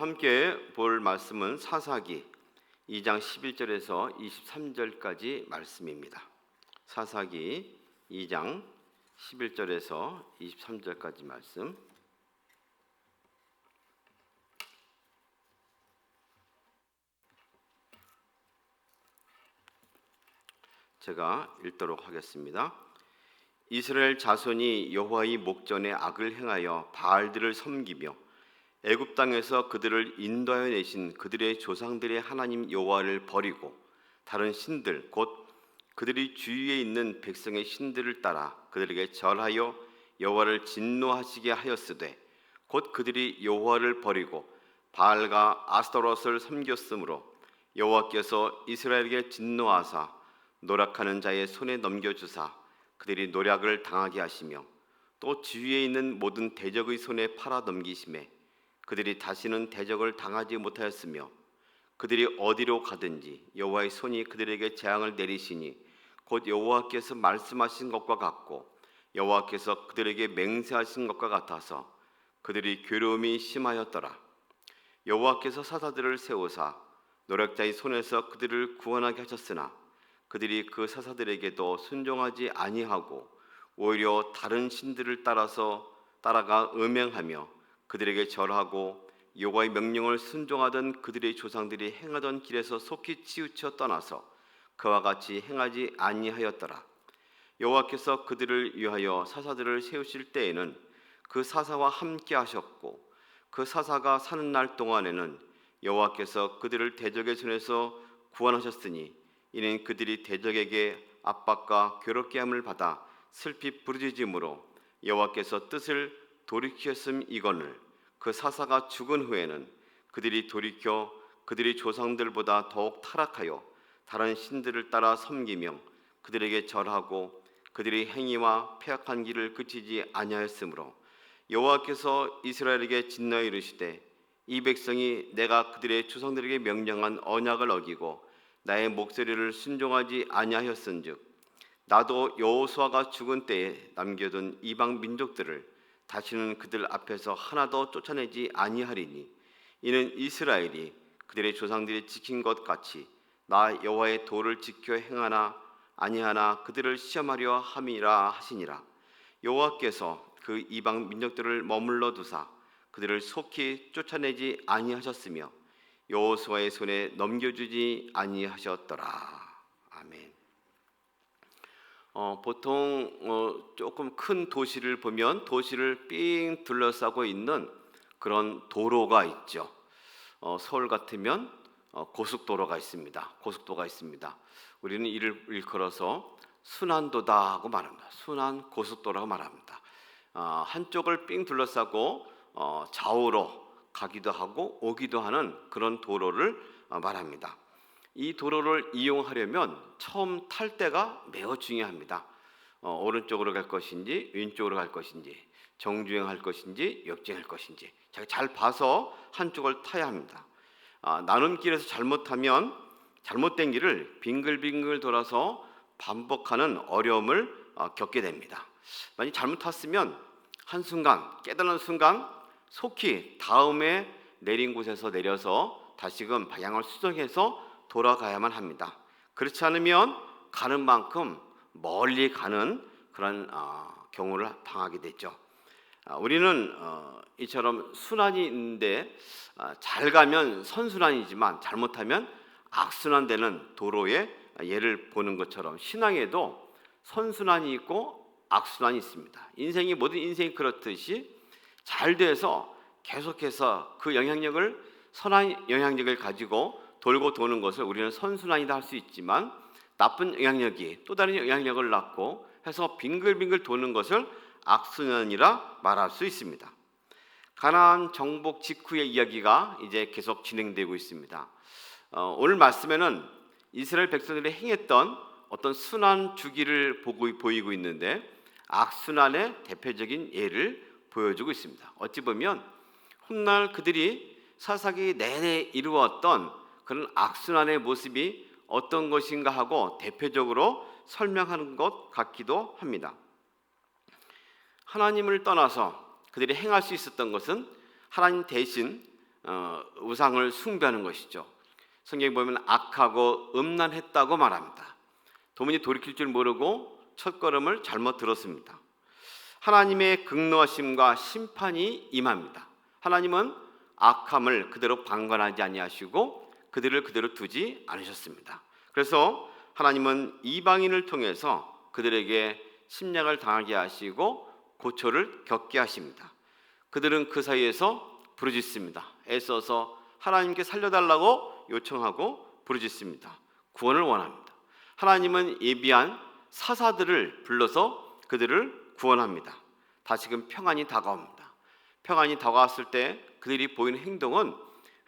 오늘 함께 볼 말씀은 사사기 2장 11절에서 23절까지 말씀입니다. 사사기 2장 11절에서 23절까지 말씀. 제가 읽도록 하겠습니다. 이스라엘 자손이 여호와의 목전에 악을 행하여 바알들을 섬기며 애굽 땅에서 그들을 인도하여 내신 그들의 조상들의 하나님 여호와를 버리고 다른 신들 곧 그들이 주위에 있는 백성의 신들을 따라 그들에게 절하여 여호와를 진노하시게 하였으되 곧 그들이 여호와를 버리고 바알과 아스토롯을 섬겼으므로 여호와께서 이스라엘에게 진노하사 노력하는 자의 손에 넘겨주사 그들이 노략을 당하게 하시며 또 주위에 있는 모든 대적의 손에 팔아 넘기심에 그들이 다시는 대적을 당하지 못하였으며 그들이 어디로 가든지 여호와의 손이 그들에게 재앙을 내리시니 곧 여호와께서 말씀하신 것과 같고 여호와께서 그들에게 맹세하신 것과 같아서 그들이 괴로움이 심하였더라. 여호와께서 사사들을 세우사 노략자의 손에서 그들을 구원하게 하셨으나 그들이 그 사사들에게도 순종하지 아니하고 오히려 다른 신들을 따라가 음행하며 그들에게 절하고 여호와의 명령을 순종하던 그들의 조상들이 행하던 길에서 속히 치우쳐 떠나서 그와 같이 행하지 아니하였더라. 여호와께서 그들을 위하여 사사들을 세우실 때에는 그 사사와 함께 하셨고 그 사사가 사는 날 동안에는 여호와께서 그들을 대적의 손에서 구원하셨으니 이는 그들이 대적에게 압박과 괴롭게 함을 받아 슬피 부르짖음으로 여호와께서 뜻을 돌이켰음이거늘 그 사사가 죽은 후에는 그들이 돌이켜 그들이 조상들보다 더욱 타락하여 다른 신들을 따라 섬기며 그들에게 절하고 그들의 행위와 패악한 길을 그치지 아니하였으므로 여호와께서 이스라엘에게 진노하여 이르시되 이 백성이 내가 그들의 조상들에게 명령한 언약을 어기고 나의 목소리를 순종하지 아니하였은즉 나도 여호수아가 죽은 때에 남겨둔 이방 민족들을 다시는 그들 앞에서 하나도 쫓아내지 아니하리니 이는 이스라엘이 그들의 조상들이 지킨 것 같이 나 여호와의 도를 지켜 행하나 아니하나 그들을 시험하려 함이라 하시니라. 여호와께서 그 이방 민족들을 머물러 두사 그들을 속히 쫓아내지 아니하셨으며 여호수아의 손에 넘겨주지 아니하셨더라. 아멘. 보통 조금 큰 도시를 보면 도시를 삥 둘러싸고 있는 그런 도로가 있죠. 서울 같으면 고속도로가 있습니다. 고속도로가 있습니다. 우리는 이를 일컬어서 순환도다 하고 말합니다. 순환 고속도로라고 말합니다. 한쪽을 삥 둘러싸고 좌우로 가기도 하고 오기도 하는 그런 도로를 말합니다. 이 도로를 이용하려면 처음 탈 때가 매우 중요합니다. 오른쪽으로 갈 것인지 왼쪽으로 갈 것인지 정주행할 것인지 역주행할 것인지 잘 봐서 한쪽을 타야 합니다. 나눔길에서 잘못하면 잘못된 길을 빙글빙글 돌아서 반복하는 어려움을 겪게 됩니다. 만약 잘못 탔으면 한순간 깨달은 순간 속히 다음에 내린 곳에서 내려서 다시금 방향을 수정해서 돌아가야만 합니다. 그렇지 않으면 가는 만큼 멀리 가는 그런 경우를 당하게 되죠. 우리는 이처럼 순환이 있는데 잘 가면 선순환이지만 잘못하면 악순환되는 도로의 예를 보는 것처럼 신앙에도 선순환이 있고 악순환이 있습니다. 모든 인생이 그렇듯이 잘 돼서 계속해서 그 영향력을 선한 영향력을 가지고 돌고 도는 것을 우리는 선순환이다 할 수 있지만 나쁜 영향력이 또 다른 영향력을 낳고 해서 빙글빙글 도는 것을 악순환이라 말할 수 있습니다. 가나안 정복 직후의 이야기가 이제 계속 진행되고 있습니다. 오늘 말씀에는 이스라엘 백성들이 행했던 어떤 순환 주기를 보이고 있는데 악순환의 대표적인 예를 보여주고 있습니다. 어찌 보면 훗날 그들이 사사기 내내 이루었던 그런 악순환의 모습이 어떤 것인가 하고 대표적으로 설명하는 것 같기도 합니다. 하나님을 떠나서 그들이 행할 수 있었던 것은 하나님 대신 우상을 숭배하는 것이죠. 성경에 보면 악하고 음란했다고 말합니다. 도무지 돌이킬 줄 모르고 첫걸음을 잘못 들었습니다. 하나님의 극노하심과 심판이 임합니다. 하나님은 악함을 그대로 방관하지 아니하시고 그들을 그대로 두지 않으셨습니다. 그래서 하나님은 이방인을 통해서 그들에게 침략을 당하게 하시고 고초를 겪게 하십니다. 그들은 그 사이에서 부르짖습니다. 애써서 하나님께 살려달라고 요청하고 부르짖습니다. 구원을 원합니다. 하나님은 예비한 사사들을 불러서 그들을 구원합니다. 다시금 평안이 다가옵니다. 평안이 다가왔을 때 그들이 보이는 행동은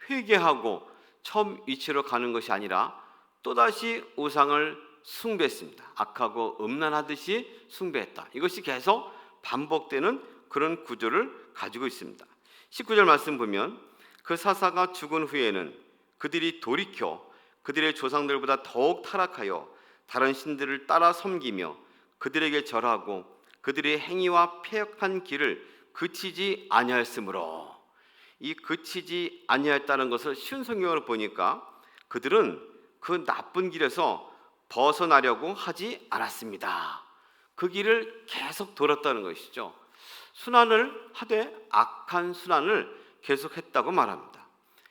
회개하고 처음 위치로 가는 것이 아니라 또다시 우상을 숭배했습니다. 악하고 음란하듯이 숭배했다. 이것이 계속 반복되는 그런 구조를 가지고 있습니다. 19절 말씀 보면 그 사사가 죽은 후에는 그들이 돌이켜 그들의 조상들보다 더욱 타락하여 다른 신들을 따라 섬기며 그들에게 절하고 그들의 행위와 패역한 길을 그치지 아니하였으므로, 이 그치지 아니하였다는 것을 쉬운 성경으로 보니까 그들은 그 나쁜 길에서 벗어나려고 하지 않았습니다. 그 길을 계속 돌았다는 것이죠. 순환을 하되 악한 순환을 계속했다고 말합니다.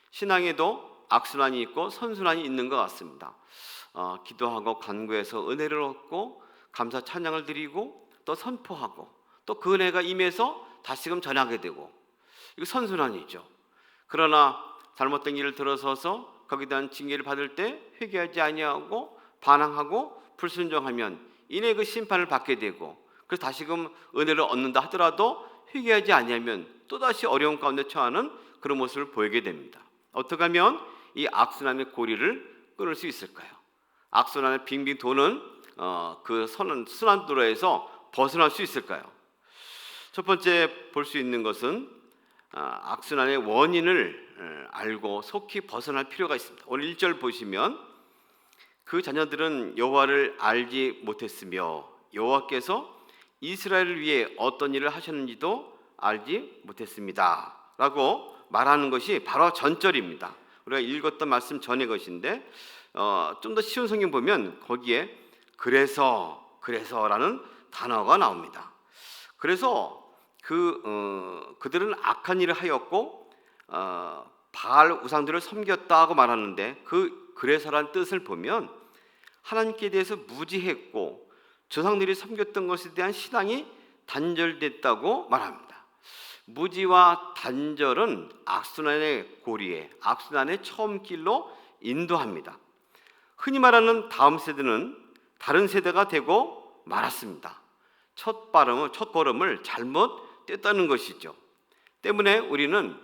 신앙에도 악순환이 있고 선순환이 있는 것 같습니다. 기도하고 간구해서 은혜를 얻고 감사 찬양을 드리고 또 선포하고 또 그 은혜가 임해서 다시금 전하게 되고, 이거 선순환이죠. 그러나 잘못된 길을 들어서서 거기에 대한 징계를 받을 때 회개하지 아니하고 반항하고 불순종하면 이내 그 심판을 받게 되고, 그래서 다시금 은혜를 얻는다 하더라도 회개하지 아니하면 또다시 어려운 가운데 처하는 그런 모습을 보이게 됩니다. 어떻게 하면 이 악순환의 고리를 끊을 수 있을까요? 악순환의 빙빙 도는 그 순환도로에서 벗어날 수 있을까요? 첫 번째 볼 수 있는 것은 악순환의 원인을 알고 속히 벗어날 필요가 있습니다. 오늘 1절 보시면 그 자녀들은 여호와를 알지 못했으며 여호와께서 이스라엘을 위해 어떤 일을 하셨는지도 알지 못했습니다 라고 말하는 것이 바로 전절입니다. 우리가 읽었던 말씀 전의 것인데 좀 더 쉬운 성경 보면 거기에 그래서라는 단어가 나옵니다. 그래서 그들은 악한 일을 하였고 바알 우상들을 섬겼다고 말하는데 그래서란 뜻을 보면 하나님께 대해서 무지했고 조상들이 섬겼던 것에 대한 신앙이 단절됐다고 말합니다. 무지와 단절은 악순환의 고리에, 악순환의 처음 길로 인도합니다. 흔히 말하는 다음 세대는 다른 세대가 되고 말았습니다. 첫 걸음을 잘못 뗐다는 것이죠. 때문에 우리는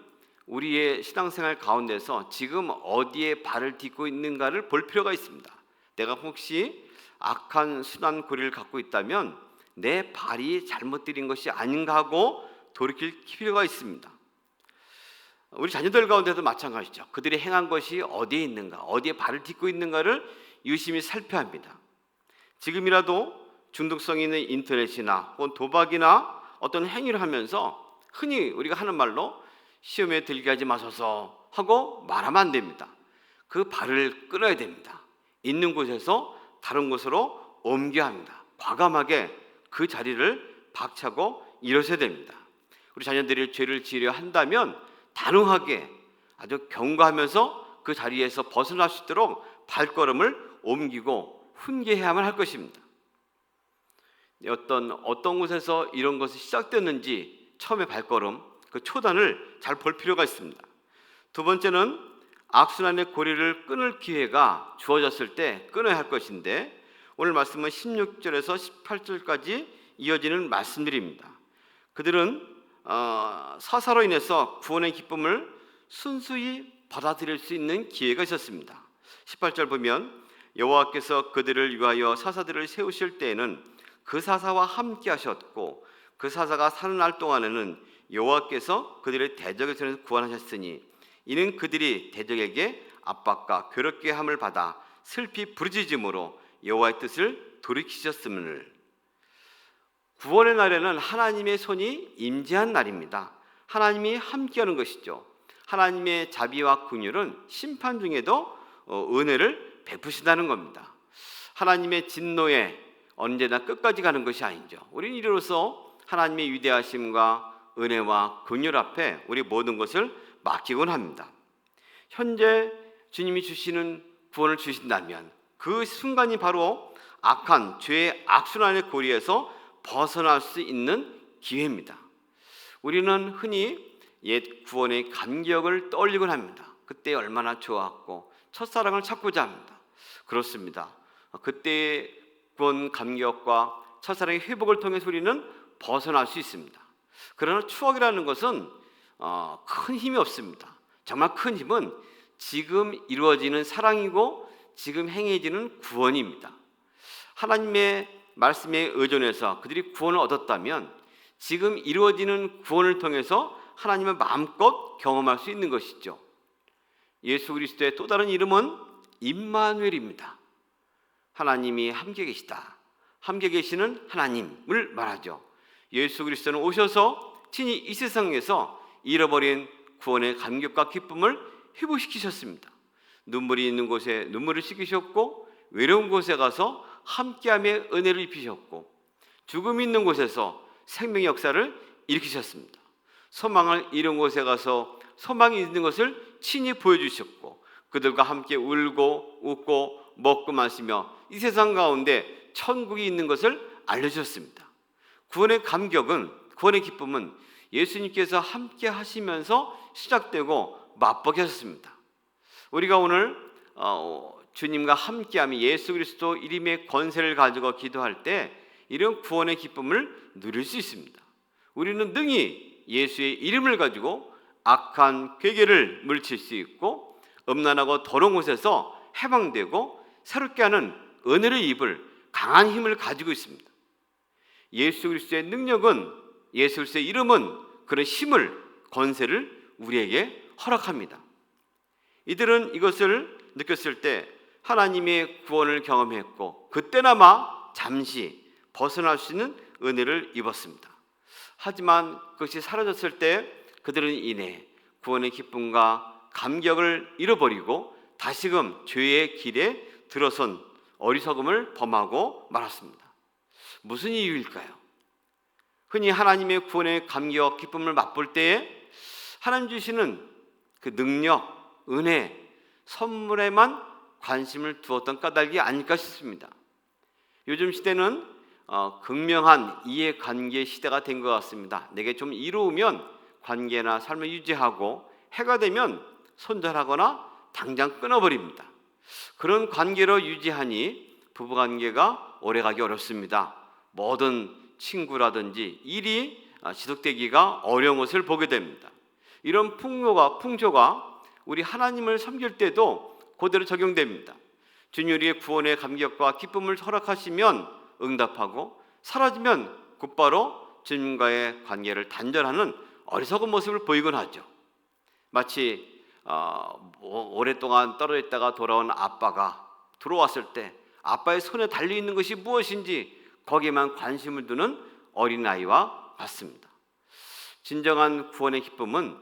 우리의 신앙생활 가운데서 지금 어디에 발을 딛고 있는가를 볼 필요가 있습니다. 내가 혹시 악한 순환 고리를 갖고 있다면 내 발이 잘못 들인 것이 아닌가 하고 돌이킬 필요가 있습니다. 우리 자녀들 가운데도 마찬가지죠. 그들이 행한 것이 어디에 있는가, 어디에 발을 딛고 있는가를 유심히 살펴야 합니다. 지금이라도 중독성 있는 인터넷이나 혹은 도박이나 어떤 행위를 하면서 흔히 우리가 하는 말로 시험에 들게 하지 마소서 하고 말하면 안 됩니다. 그 발을 끊어야 됩니다. 있는 곳에서 다른 곳으로 옮겨야 합니다. 과감하게 그 자리를 박차고 일어서야 됩니다. 우리 자녀들이 죄를 지으려 한다면 단호하게 아주 경고하면서 그 자리에서 벗어날 수 있도록 발걸음을 옮기고 훈계해야만 할 것입니다. 어떤 곳에서 이런 것이 시작됐는지 처음에 발걸음, 그 초단을 잘 볼 필요가 있습니다. 두 번째는 악순환의 고리를 끊을 기회가 주어졌을 때 끊어야 할 것인데, 오늘 말씀은 16절에서 18절까지 이어지는 말씀들입니다. 그들은 사사로 인해서 구원의 기쁨을 순수히 받아들일 수 있는 기회가 있었습니다. 18절 보면 여호와께서 그들을 위하여 사사들을 세우실 때에는 그 사사와 함께 하셨고 그 사사가 사는 날 동안에는 여호와께서 그들의 대적의 손에서 구원하셨으니 이는 그들이 대적에게 압박과 괴롭게 함을 받아 슬피 부르짖음으로 여호와의 뜻을 돌이키셨음을. 구원의 날에는 하나님의 손이 임재한 날입니다. 하나님이 함께하는 것이죠. 하나님의 자비와 긍휼은 심판 중에도 은혜를 베푸신다는 겁니다. 하나님의 진노에 언제나 끝까지 가는 것이 아니죠. 우리는 이로써 하나님의 위대하심과 은혜와 긍휼 앞에 우리 모든 것을 맡기곤 합니다. 현재 주님이 주시는 구원을 주신다면 그 순간이 바로 악한 죄의 악순환의 고리에서 벗어날 수 있는 기회입니다. 우리는 흔히 옛 구원의 감격을 떠올리곤 합니다. 그때 얼마나 좋았고 첫사랑을 찾고자 합니다. 그렇습니다. 그때의 구원 감격과 첫사랑의 회복을 통해서 우리는 벗어날 수 있습니다. 그러나 추억이라는 것은 큰 힘이 없습니다. 정말 큰 힘은 지금 이루어지는 사랑이고 지금 행해지는 구원입니다. 하나님의 말씀에 의존해서 그들이 구원을 얻었다면 지금 이루어지는 구원을 통해서 하나님을 마음껏 경험할 수 있는 것이죠. 예수 그리스도의 또 다른 이름은 임마누엘입니다. 하나님이 함께 계시다, 함께 계시는 하나님을 말하죠. 예수 그리스도는 오셔서 친히 이 세상에서 잃어버린 구원의 감격과 기쁨을 회복시키셨습니다. 눈물이 있는 곳에 눈물을 씻기셨고, 외로운 곳에 가서 함께함의 은혜를 입히셨고, 죽음이 있는 곳에서 생명의 역사를 일으키셨습니다. 소망을 잃은 곳에 가서 소망이 있는 것을 친히 보여주셨고, 그들과 함께 울고 웃고 먹고 마시며 이 세상 가운데 천국이 있는 것을 알려주셨습니다. 구원의 감격은, 구원의 기쁨은 예수님께서 함께 하시면서 시작되고 맛보게 하셨습니다. 우리가 오늘 주님과 함께하며 예수 그리스도 이름의 권세를 가지고 기도할 때 이런 구원의 기쁨을 누릴 수 있습니다. 우리는 능히 예수의 이름을 가지고 악한 괴계를 물칠 수 있고, 음란하고 더러운 곳에서 해방되고 새롭게 하는 은혜를 입을 강한 힘을 가지고 있습니다. 예수 그리스도의 능력은, 예수 그리스도의 이름은 그런 힘을, 권세를 우리에게 허락합니다. 이들은 이것을 느꼈을 때 하나님의 구원을 경험했고, 그때나마 잠시 벗어날 수 있는 은혜를 입었습니다. 하지만 그것이 사라졌을 때 그들은 이내 구원의 기쁨과 감격을 잃어버리고 다시금 죄의 길에 들어선 어리석음을 범하고 말았습니다. 무슨 이유일까요? 흔히 하나님의 구원의 감격, 기쁨을 맛볼 때에 하나님 주시는 그 능력, 은혜, 선물에만 관심을 두었던 까닭이 아닐까 싶습니다. 요즘 시대는 극명한 이해관계 시대가 된 것 같습니다. 내게 좀 이로우면 관계나 삶을 유지하고, 해가 되면 손절하거나 당장 끊어버립니다. 그런 관계로 유지하니 부부관계가 오래가기 어렵습니다. 모든 친구라든지 일이 지속되기가 어려운 것을 보게 됩니다. 이런 풍조가 우리 하나님을 섬길 때도 그대로 적용됩니다. 주님 우리의 구원의 감격과 기쁨을 허락하시면 응답하고, 사라지면 곧바로 주님과의 관계를 단절하는 어리석은 모습을 보이곤 하죠. 마치 오랫동안 떨어져 있다가 돌아온 아빠가 들어왔을 때 아빠의 손에 달려있는 것이 무엇인지 거기에만 관심을 두는 어린아이와 같습니다. 진정한 구원의 기쁨은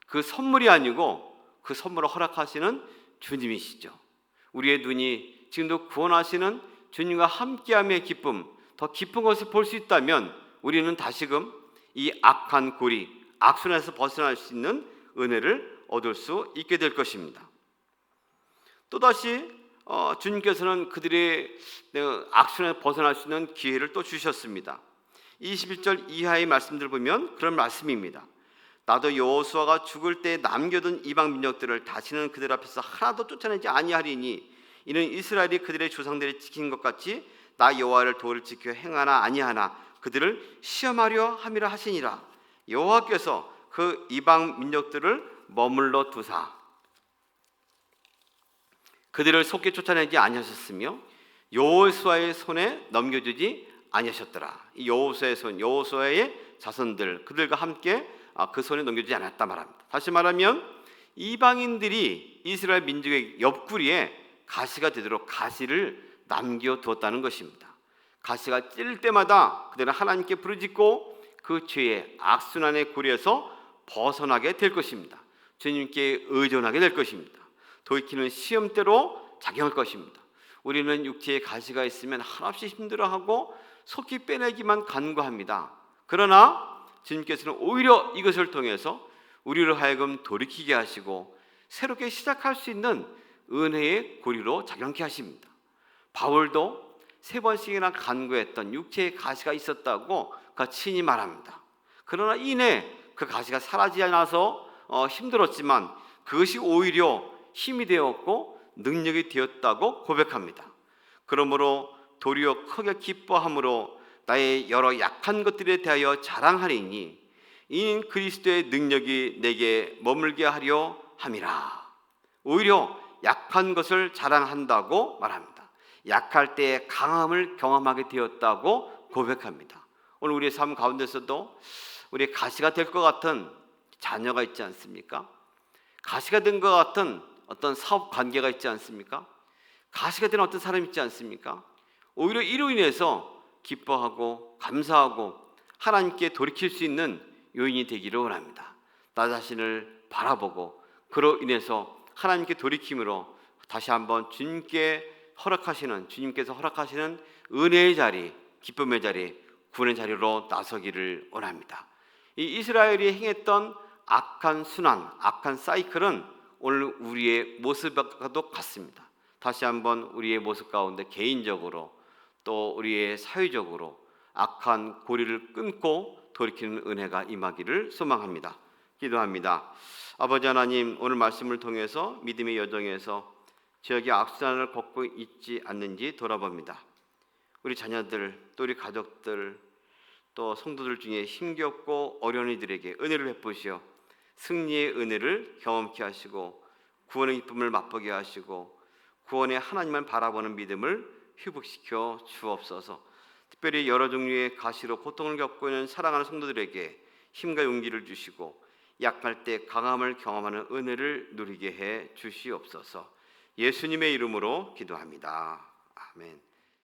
그 선물이 아니고 그 선물을 허락하시는 주님이시죠. 우리의 눈이 지금도 구원하시는 주님과 함께함의 기쁨, 더 깊은 것을 볼 수 있다면 우리는 다시금 이 악한 고리, 악순환에서 벗어날 수 있는 은혜를 얻을 수 있게 될 것입니다. 또다시 주님께서는 그들의 악순환에서 벗어날 수 있는 기회를 또 주셨습니다. 21절 이하의 말씀들을 보면 그런 말씀입니다. 나도 여호수아가 죽을 때 남겨둔 이방 민족들을 다시는 그들 앞에서 하나도 쫓아내지 아니하리니, 이는 이스라엘이 그들의 조상들을 지킨 것 같이 나 여호와를 도를 지켜 행하나 아니하나 그들을 시험하려 함이라 하시니라. 여호와께서 그 이방 민족들을 머물러 두사 그들을 속히 쫓아내지 아니하셨으며 여호수아의 손에 넘겨주지 아니하셨더라. 이 여호수아의 손, 여호수아의 자손들, 그들과 함께 그 손에 넘겨주지 않았다 말합니다. 다시 말하면 이방인들이 이스라엘 민족의 옆구리에 가시가 되도록 가시를 남겨두었다는 것입니다. 가시가 찔릴 때마다 그들은 하나님께 부르짖고 그 죄의 악순환의 고리에서 벗어나게 될 것입니다. 주님께 의존하게 될 것입니다. 돌이키는 시험대로 작용할 것입니다. 우리는 육체에 가시가 있으면 한없이 힘들어하고 속히 빼내기만 간구합니다. 그러나 주님께서는 오히려 이것을 통해서 우리를 하여금 돌이키게 하시고 새롭게 시작할 수 있는 은혜의 고리로 작용케 하십니다. 바울도 3번씩이나 간구했던 육체에 가시가 있었다고 그 친히 말합니다. 그러나 이내 그 가시가 사라지지 않아서 힘들었지만 그것이 오히려 힘이 되었고 능력이 되었다고 고백합니다. 그러므로 도리어 크게 기뻐함으로 나의 여러 약한 것들에 대하여 자랑하리니 이는 그리스도의 능력이 내게 머물게 하려 함이라. 오히려 약한 것을 자랑한다고 말합니다. 약할 때 강함을 경험하게 되었다고 고백합니다. 오늘 우리의 삶 가운데서도 우리의 가시가 될 것 같은 자녀가 있지 않습니까? 가시가 된 것 같은 어떤 사업 관계가 있지 않습니까? 가시가 된 어떤 사람이 있지 않습니까? 오히려 이로 인해서 기뻐하고 감사하고 하나님께 돌이킬 수 있는 요인이 되기를 원합니다. 나 자신을 바라보고 그로 인해서 하나님께 돌이킴으로 다시 한번 주님께서 허락하시는 은혜의 자리, 기쁨의 자리, 구원의 자리로 나서기를 원합니다. 이 이스라엘이 행했던 악한 순환, 악한 사이클은 오늘 우리의 모습과도 같습니다. 다시 한번 우리의 모습 가운데 개인적으로 또 우리의 사회적으로 악한 고리를 끊고 돌이키는 은혜가 임하기를 소망합니다. 기도합니다. 아버지 하나님, 오늘 말씀을 통해서 믿음의 여정에서 저에게 악순환을 걷고 있지 않는지 돌아봅니다. 우리 자녀들, 또 우리 가족들, 또 성도들 중에 힘겹고 어려운 이들에게 은혜를 베푸시어 승리의 은혜를 경험케 하시고 구원의 기쁨을 맛보게 하시고 구원의 하나님만 바라보는 믿음을 회복시켜 주옵소서. 특별히 여러 종류의 가시로 고통을 겪고 있는 사랑하는 성도들에게 힘과 용기를 주시고 약할 때 강함을 경험하는 은혜를 누리게 해 주시옵소서. 예수님의 이름으로 기도합니다. 아멘.